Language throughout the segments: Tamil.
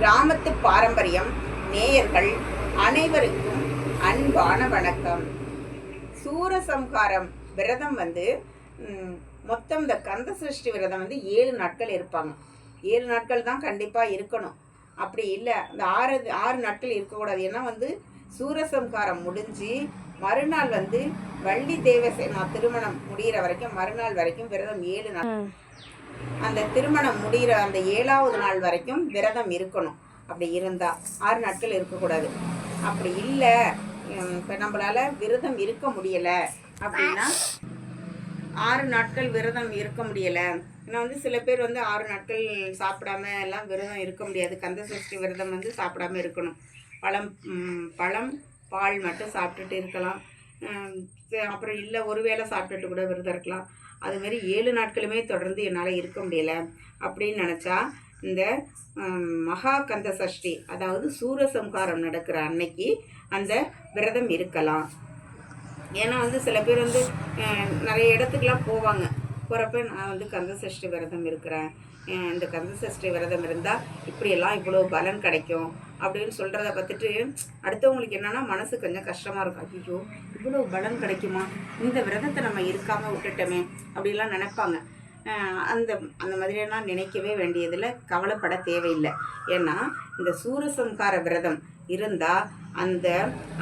கிராமத்து பாரம்பரியம் நேயர்கள் அனைவருக்கும் அன்பான வணக்கம். சூரசம்ஹாரம் விரதம் மொத்தம் இந்த கந்த சஷ்டி விரதம் 7 நாட்கள் இருப்பாங்க. 7 நாட்கள் தான் கண்டிப்பாக இருக்கணும். அப்படி இல்லை, அந்த ஆறு நாட்கள் இருக்கக்கூடாது. ஏன்னா சூரசம்ஹாரம் முடிஞ்சு மறுநாள் வள்ளி தேவசேனா திருமணம் முடிகிற வரைக்கும் மறுநாள் வரைக்கும் விரதம் 7 நாள். அந்த திருமணம் முடிகிற அந்த 7ஆவது நாள் வரைக்கும் விரதம் இருக்கணும். அப்படி இருந்தால் 6 நாட்கள் இருக்கக்கூடாது. அப்படி இல்லை, இப்போ நம்மளால் விரதம் இருக்க முடியலை அப்படின்னா 6 நாட்கள் விரதம் இருக்க முடியலை. ஏன்னா சில பேர் 6 நாட்கள் சாப்பிடாம எல்லாம் விரதம் இருக்க முடியாது. கந்த சஷ்டி விரதம் சாப்பிடாம இருக்கணும். பழம் பால் மட்டும் சாப்பிட்டுட்டு இருக்கலாம். அப்புறம் இல்லை, ஒரு வேளை சாப்பிட்டுட்டு கூட விரதம் இருக்கலாம். அதுமாரி 7 நாட்களுமே தொடர்ந்து என்னால் இருக்க முடியலை அப்படின்னு நினச்சா இந்த மகா கந்த சஷ்டி, அதாவது சூரசம்ஹாரம் நடக்கிற அன்னைக்கு அந்த விரதம் இருக்கலாம். ஏன்னா சில பேர் நிறைய இடத்துக்குலாம் போவாங்க. போகிறப்ப நான் கந்த சஷ்டி விரதம் இருக்கிறேன், இந்த கந்த சஷ்டி விரதம் இருந்தால் இப்படியெல்லாம் இவ்வளோ பலன் கிடைக்கும் அப்படின்னு சொல்கிறத பார்த்துட்டு அடுத்தவங்களுக்கு என்னென்னா மனசு கொஞ்சம் கஷ்டமாக இருக்கும். ஐயோ, இவ்வளோ பலன் கிடைக்குமா, இந்த விரதத்தை நம்ம இருக்காமல் விட்டுட்டோமே அப்படிலாம் நினைப்பாங்க. அந்த மாதிரியெல்லாம் நினைக்கவே வேண்டியதில் கவலைப்பட தேவையில்லை. ஏன்னா இந்த சூரசம்ஹார விரதம் இருந்தால் அந்த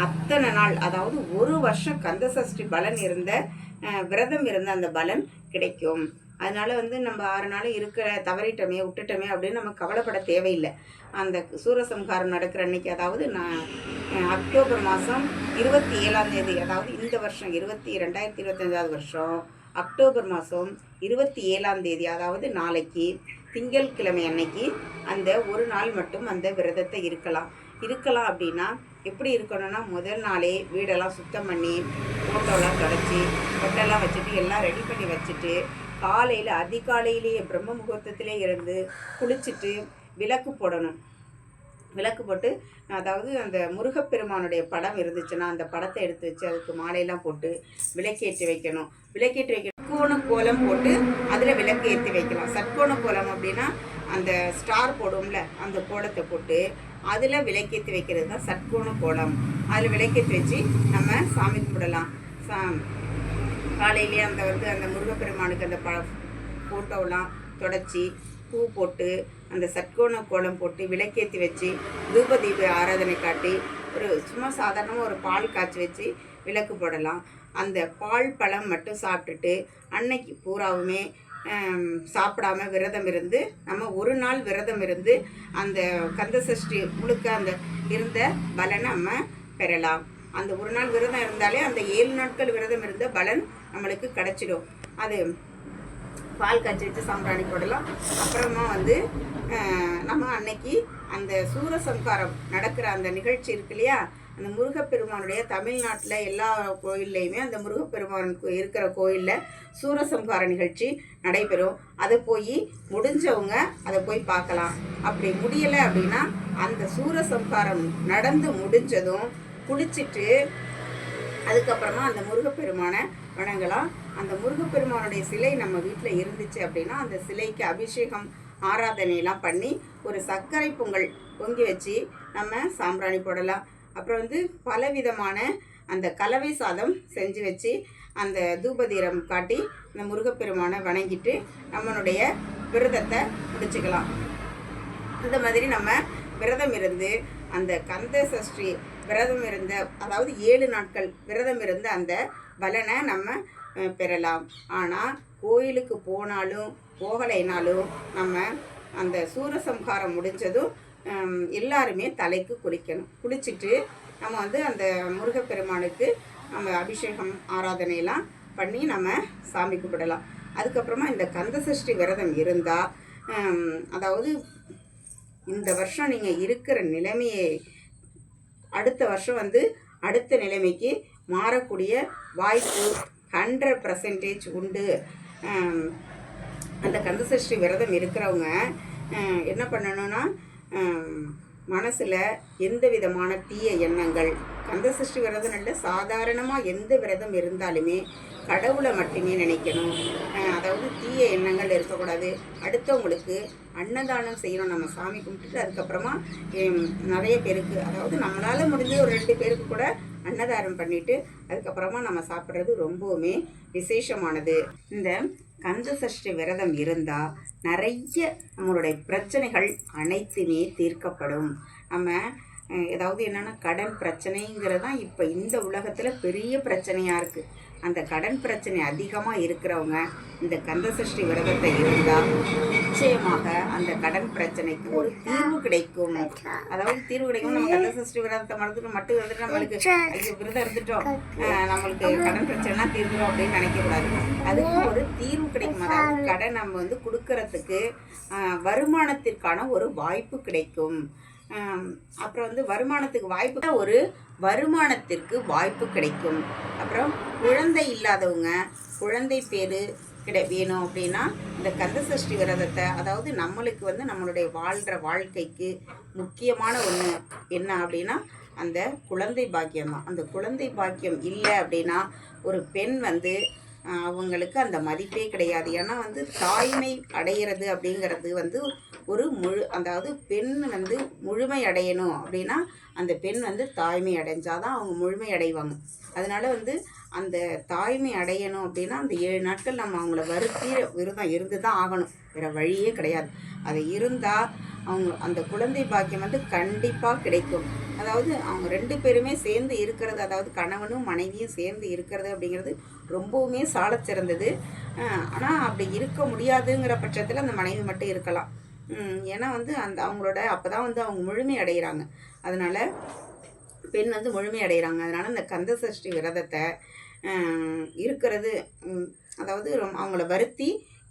அத்தனை நாள், அதாவது 1 வருஷம் கந்த சஷ்டி பலன் இருந்த விரதம் இருந்த அந்த பலன் கிடைக்கும். அதனால் நம்ம 6 நாள் இருக்கிற தவறிட்டோமே விட்டுட்டோமே அப்படின்னு நம்ம கவலைப்பட தேவையில்லை. அந்த சூரசம்ஹாரம் நடக்கிற அன்னைக்கு, அதாவது அக்டோபர் மாதம் 27ஆம் தேதி, அதாவது இந்த வருஷம் 2025 வருஷம் அக்டோபர் மாதம் 27ஆம் தேதி, அதாவது நாளைக்கு திங்கட்கிழமை அன்னைக்கு அந்த ஒரு நாள் மட்டும் அந்த விரதத்தை இருக்கலாம். அப்படின்னா எப்படி இருக்கணும்னா, முதல் நாளே வீடெல்லாம் சுத்தம் பண்ணி ஃபோட்டோலாம் தொடச்சி பொட்டெல்லாம் வச்சுட்டு எல்லாம் ரெடி பண்ணி வச்சுட்டு காலையில் அதிகாலையிலேயே பிரம்ம முகூர்த்தத்திலே இருந்து குளிச்சுட்டு விளக்கு போடணும். விளக்கு போட்டு, அதாவது அந்த முருகப்பெருமானுடைய படம் இருந்துச்சுன்னா அந்த படத்தை எடுத்து வச்சு அதுக்கு மாலையெல்லாம் போட்டு விளக்கேற்றி வைக்கணும். சட்கோண கோலம் போட்டு அதில் விளக்கு ஏற்றி வைக்கலாம். சட்கோண கோலம் அப்படின்னா அந்த ஸ்டார் போடுவோம்ல, அந்த கோலத்தை போட்டு அதில் விளக்கேற்றி வைக்கிறது தான் சட்கோண கோலம். அதில் விளக்கேற்றி வச்சு நம்ம சாமி கும்பிடலாம். காலையிலேயே அந்த முருகப்பெருமானுக்கு அந்த ஃபோட்டோலாம் தொடச்சி பூ போட்டு அந்த சட்கோண கோலம் போட்டு விளக்கேற்றி வச்சு தூபதீப ஆராதனை காட்டி சும்மா சாதாரணமாக ஒரு பால் காய்ச்சி வச்சு விளக்கு போடலாம். அந்த பால் பழம் மட்டும் சாப்பிட்டுட்டு அன்னைக்கு பூராவுமே சாப்பிடாம விரதம் இருந்து நம்ம ஒரு நாள் விரதம் இருந்து அந்த கந்த சஷ்டி முழுக்க அந்த இருந்த பலனை நம்ம பெறலாம். அந்த ஒரு நாள் விரதம் இருந்தாலே அந்த 7 நாட்கள் விரதம் இருந்த பலன் நம்மளுக்கு கிடச்சிடும். அது பால் காய்ச்சி வச்சு சாம்பிராணி போடலாம். அப்புறமா நம்ம அன்னைக்கு அந்த சூரசம்ஹாரம் நடக்கிற அந்த நிகழ்ச்சி இருக்கு இல்லையா, அந்த முருகப்பெருமானுடைய தமிழ்நாட்டில் எல்லா கோயில்லையுமே அந்த முருகப்பெருமான் இருக்கிற கோயிலில் சூரசம்ஹார நிகழ்ச்சி நடைபெறும். அதை போய் முடிஞ்சவங்க அதை போய் பார்க்கலாம். அப்படி முடியலை அப்படின்னா அந்த சூரசம்ஹாரம் நடந்து முடிஞ்சதும் குளிச்சுட்டு அதுக்கப்புறமா அந்த முருகப்பெருமானை வணங்கலாம். அந்த முருகப்பெருமானுடைய சிலை நம்ம வீட்டில் இருந்துச்சு அப்படின்னா அந்த சிலைக்கு அபிஷேகம் ஆராதனையெல்லாம் பண்ணி ஒரு சர்க்கரை பொங்கல் பொங்கி வச்சு நம்ம சாம்பிராணி போடலாம். அப்புறம் பலவிதமான அந்த கலவை சாதம் செஞ்சு வச்சு அந்த தூபதீரம் காட்டி அந்த முருகப்பெருமானை வணங்கிட்டு நம்மளுடைய விரதத்தை முடிச்சுக்கலாம். இந்த மாதிரி நம்ம விரதம் இருந்து அந்த கந்த சஷ்டி விரதம் இருந்த, அதாவது 7 நாட்கள் விரதம் இருந்த அந்த பலனை நம்ம பெறலாம். ஆனால் கோயிலுக்கு போனாலும் போகலைனாலும் நம்ம அந்த சூரசம்ஹாரம் முடிஞ்சதும் எல்லாருமே தலைக்கு குளிக்கணும். குளிச்சுட்டு நம்ம அந்த முருகப்பெருமானுக்கு நம்ம அபிஷேகம் ஆராதனையெல்லாம் பண்ணி நம்ம சாமி கும்பிடலாம். அதுக்கப்புறமா இந்த கந்த சஷ்டி விரதம் இருந்தால், அதாவது இந்த வருஷம் நீங்கள் இருக்கிற நிலைமையை அடுத்த வருஷம் அடுத்த நிலைமைக்கு மாறக்கூடிய வாய்ப்பு 100% உண்டு. அந்த கந்த சஷ்டி விரதம் இருக்கிறவங்க என்ன பண்ணணும்னா, மனசில் எந்த விதமான தீய எண்ணங்கள் கந்த சஷ்டி விரதம் இல்லை, சாதாரணமாக எந்த விரதம் இருந்தாலுமே கடவுளை மட்டுமே நினைக்கணும். அதாவது தீய எண்ணங்கள் இருக்கக்கூடாது. அடுத்தவங்களுக்கு அன்னதானம் செய்யணும். நம்ம சாமி கும்பிட்டுட்டு அதுக்கப்புறமா நிறைய பேருக்கு, அதாவது நம்மளால் முடிஞ்ச ஒரு 2 பேருக்கு கூட அன்னதானம் பண்ணிவிட்டு அதுக்கப்புறமா நம்ம சாப்பிட்றது ரொம்பவுமே விசேஷமானது. இந்த கந்த சஷ்டி விரதம் இருந்தால் நிறைய நம்மளுடைய பிரச்சனைகள் அனைத்துமே தீர்க்கப்படும். நம்ம ஏதாவது என்னென்னா கடன் பிரச்சனைங்கிறது தான் இப்போ இந்த உலகத்தில் பெரிய பிரச்சனையாக இருக்குது. அந்த கடன் பிரச்சனை அதிகமாக இருக்கிறவங்க இந்த கந்த சஷ்டி விரதத்தை இருந்தால் நிச்சயமாக அந்த கடன் பிரச்சனைக்கு ஒரு தீர்வு கிடைக்கும். அதாவது தீர்வு கிடைக்கும். நம்ம கந்த சஷ்டி விரதத்தை மட்டும் வந்துட்டு நம்மளுக்கு ஐயோ விரதம் இருந்துட்டோம் நம்மளுக்கு கடன் பிரச்சனைலாம் தீர்ந்துடும் அப்படின்னு நினைக்கக்கூடாது. அதுக்கு ஒரு தீர்வு கிடைக்கும். அதாவது கடன் நம்ம வந்து கொடுக்கறதுக்கு வருமானத்திற்கான ஒரு வாய்ப்பு கிடைக்கும். அப்புறம் வந்து வருமானத்திற்கு வாய்ப்பு கிடைக்கும். அப்புறம் குழந்தை இல்லாதவங்க குழந்தை பேர் வேணும் அப்படின்னா இந்த கந்த சஷ்டி விரதத்தை, அதாவது நம்மளுக்கு வந்து நம்மளுடைய வாழ்கிற வாழ்க்கைக்கு முக்கியமான ஒன்று என்ன அப்படின்னா அந்த குழந்தை பாக்கியம் தான். அந்த குழந்தை பாக்கியம் இல்லை அப்படின்னா ஒரு பெண் வந்து அவங்களுக்கு அந்த மதிப்பே கிடையாது. ஏன்னா வந்து தாய்மை அடைகிறது அப்படிங்கிறது வந்து ஒரு அதாவது பெண் வந்து முழுமை அடையணும் அப்படின்னா அந்த பெண் வந்து தாய்மை அடைஞ்சாதான் அவங்க முழுமை அடைவாங்க. அதனால வந்து அந்த தாய்மை அடையணும் அப்படின்னா அந்த 7 நாட்கள் நம்ம அவங்கள வருத்தி விரதம் இருந்து தான் ஆகணும். வேறு வழியே கிடையாது. அது இருந்தால் அவங்க அந்த குழந்தை பாக்கியம் வந்து கண்டிப்பாக கிடைக்கும். அதாவது அவங்க 2 பேருமே சேர்ந்து இருக்கிறது, அதாவது கணவனும் மனைவியும் சேர்ந்து இருக்கிறது அப்படிங்கிறது ரொம்பவுமே சாலச் சிறந்தது. ஆனால் அப்படி இருக்க முடியாதுங்கிற பட்சத்தில் அந்த மனைவி மட்டும் இருக்கலாம். ஏன்னா வந்து அந்த அவங்களோட அப்போ தான் வந்து அவங்க முழுமை அடைகிறாங்க. அதனால் பெண் வந்து முழுமை அடைகிறாங்க. அதனால் அந்த கந்த சஷ்டி விரதத்தை இருக்கிறது, அதாவது அவங்கள வருத்தி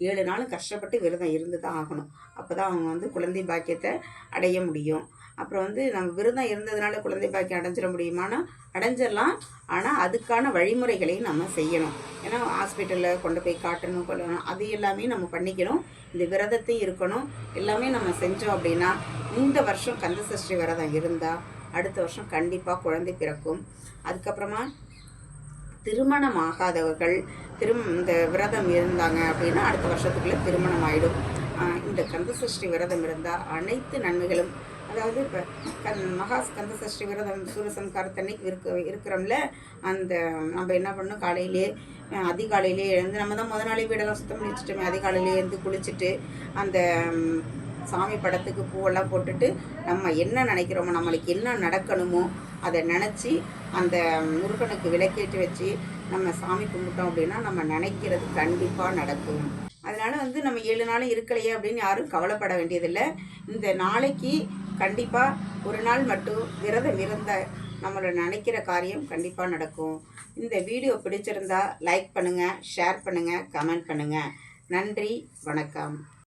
7 நாளும் கஷ்டப்பட்டு விரதம் இருந்து தான் ஆகணும். அப்போ தான் அவங்க வந்து குழந்தை பாக்கியத்தை அடைய முடியும். அப்புறம் வந்து நம்ம விரதம் இருந்ததுனால குழந்தை பாக்கியம் அடைஞ்சிட முடியுமானா அடைஞ்சிடலாம். ஆனால் அதுக்கான வழிமுறைகளையும் நம்ம செய்யணும். ஏன்னா ஹாஸ்பிட்டலில் கொண்டு போய் காட்டணும் கொள்ளணும் அது எல்லாமே நம்ம பண்ணிக்கணும். இந்த விரதத்தையும் இருக்கணும். எல்லாமே நம்ம செஞ்சோம் அப்படின்னா இந்த வருஷம் கந்த சஷ்டி விரதம் இருந்தால் அடுத்த வருஷம் கண்டிப்பாக குழந்தை பிறக்கும். அதுக்கப்புறமா திருமணம் ஆகாதவர்கள் இந்த விரதம் இருந்தாங்க அப்படின்னா அடுத்த வருஷத்துக்குள்ளே திருமணம் ஆகிடும். இந்த கந்த சஷ்டி விரதம் இருந்தால் அனைத்து நன்மைகளும், அதாவது இப்போ மகா கந்த சஷ்டி விரதம் சூரசம்காரத்தன்னைக்கு இருக்கிறோம்ல, அந்த நம்ம என்ன பண்ணணும், காலையிலே அதிகாலையிலே எழுந்து நம்ம தான் முதல் நாளே வீடெல்லாம் சுத்தம் பண்ணி வச்சுட்டோமே, அதிகாலையிலே எழுந்து குளிச்சுட்டு அந்த சாமி படத்துக்கு பூவெல்லாம் போட்டுட்டு நம்ம என்ன நினைக்கிறோமோ, நம்மளுக்கு என்ன நடக்கணுமோ அதை நினச்சி அந்த முருகனுக்கு விளக்கேற்றி வச்சு நம்ம சாமி கும்பிட்டோம் அப்படின்னா நம்ம நினைக்கிறது கண்டிப்பாக நடக்கும். அதனால் வந்து நம்ம 7 நாளும் இருக்கலையே அப்படின்னு யாரும் கவலைப்பட வேண்டியதில்லை. இந்த நாளைக்கு கண்டிப்பாக ஒரு நாள் மட்டும் விரதம் இருந்த நம்மளை நினைக்கிற காரியம் கண்டிப்பாக நடக்கும். இந்த வீடியோ பிடிச்சிருந்தா லைக் பண்ணுங்கள், ஷேர் பண்ணுங்கள், கமெண்ட் பண்ணுங்கள். நன்றி, வணக்கம்.